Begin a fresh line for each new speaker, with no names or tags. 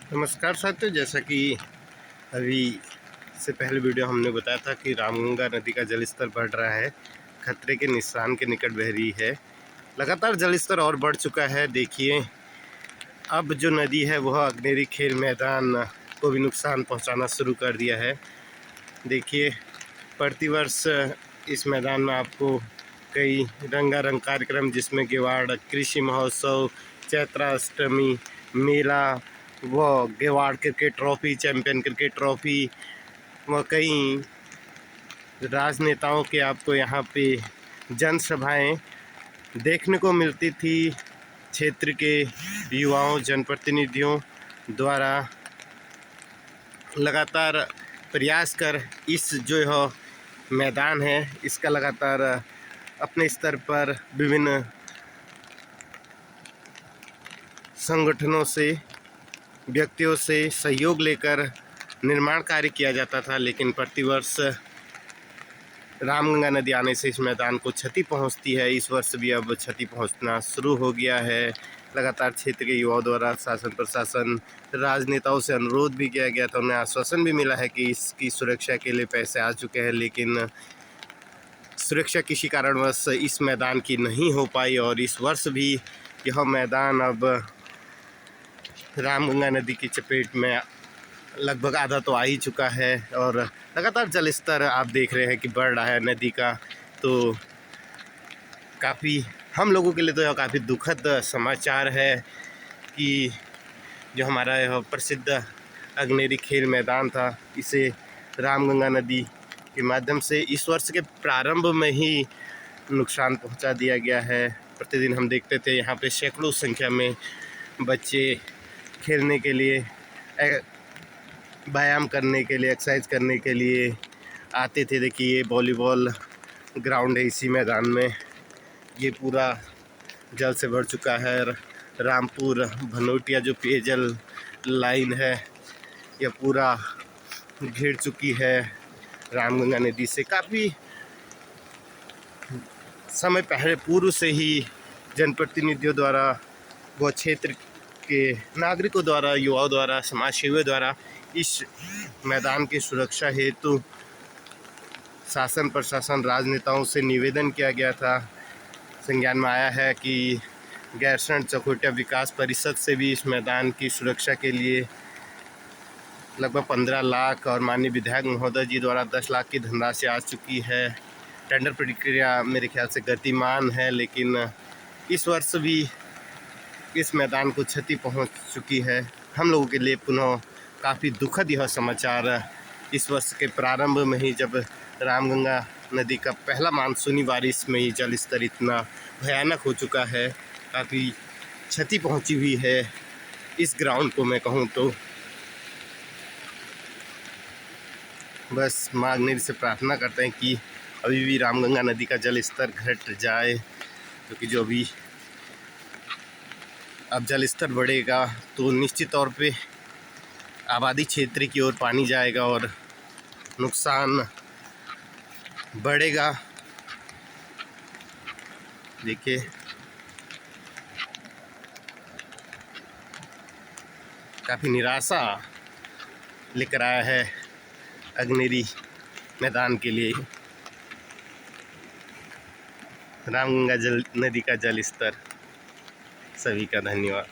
नमस्कार साथियों, जैसा कि अभी से पहले वीडियो हमने बताया था कि रामगंगा नदी का जलस्तर बढ़ रहा है, खतरे के निशान के निकट बह रही है। लगातार जलस्तर और बढ़ चुका है। देखिए, अब जो नदी है वह अग्नेरी खेल मैदान को भी नुकसान पहुंचाना शुरू कर दिया है। देखिए, प्रतिवर्ष इस मैदान में आपको कई रंगारंग कार्यक्रम, जिसमें गेवाड़ कृषि महोत्सव, चैत्राष्टमी मेला, व गेवाड़ cricket trophy, champion cricket trophy व कई राजनेताओं के आपको यहाँ पे जनसभाएं देखने को मिलती थी। क्षेत्र के युवाओं, जनप्रतिनिधियों द्वारा लगातार प्रयास कर इस जो है मैदान है, इसका लगातार अपने स्तर पर विभिन्न संगठनों से, व्यक्तियों से सहयोग लेकर निर्माण कार्य किया जाता था। लेकिन प्रतिवर्ष रामगंगा नदी आने से इस मैदान को क्षति पहुंचती है। इस वर्ष भी अब क्षति पहुंचना शुरू हो गया है। लगातार क्षेत्र के युवाओं द्वारा शासन प्रशासन, राजनेताओं से अनुरोध भी किया गया था। उन्हें आश्वासन भी मिला है कि इसकी सुरक्षा के लिए पैसे आ चुके हैं, लेकिन सुरक्षा किसी कारणवश इस मैदान की नहीं हो पाई। और इस वर्ष भी यह मैदान अब रामगंगा नदी की चपेट में लगभग आधा तो आ ही चुका है। और लगातार जल स्तर आप देख रहे हैं कि बढ़ रहा है नदी का। तो काफ़ी हम लोगों के लिए तो यह काफ़ी दुखद समाचार है कि जो हमारा यह प्रसिद्ध अग्नेरी खेल मैदान था, इसे रामगंगा नदी के माध्यम से इस वर्ष के प्रारंभ में ही नुकसान पहुंचा दिया गया है। प्रतिदिन हम देखते थे यहाँ पे सैकड़ों संख्या में बच्चे खेलने के लिए, व्यायाम करने के लिए, एक्सरसाइज करने के लिए आते थे। देखिए, वॉलीबॉल ग्राउंड है इसी मैदान में। ये पूरा जल से भर चुका है। रामपुर भनोटिया जो पेयजल लाइन है, यह पूरा घिर चुकी है रामगंगा नदी से। काफ़ी समय पहले पूर्व से ही जनप्रतिनिधियों द्वारा व क्षेत्र के नागरिकों द्वारा, युवाओं द्वारा, समाज सेवियों द्वारा इस मैदान की सुरक्षा हेतु शासन प्रशासन, राजनेताओं से निवेदन किया गया था। संज्ञान में आया है कि गैरसैंण चकोटिया विकास परिषद से भी इस मैदान की सुरक्षा के लिए लगभग 15 लाख और माननीय विधायक महोदय जी द्वारा 10 लाख की धनराशि आ चुकी है। टेंडर प्रक्रिया मेरे ख्याल से गतिमान है, लेकिन इस वर्ष भी इस मैदान को क्षति पहुंच चुकी है। हम लोगों के लिए पुनः काफ़ी दुखद यह समाचार इस वर्ष के प्रारंभ में ही, जब रामगंगा नदी का पहला मानसूनी बारिश में ही जल स्तर इतना भयानक हो चुका है। काफ़ी क्षति पहुंची हुई है इस ग्राउंड को, मैं कहूं तो। बस माँ अग्नेरी से प्रार्थना करते हैं कि अभी भी रामगंगा नदी का जल स्तर घट जाए, क्योंकि जो अभी अब जल स्तर बढ़ेगा तो निश्चित तौर पे आबादी क्षेत्र की ओर पानी जाएगा और नुकसान बढ़ेगा। देखिए, काफ़ी निराशा लेकर आया है अग्नेरी मैदान के लिए रामगंगा नदी का जल स्तर। सभी का धन्यवाद।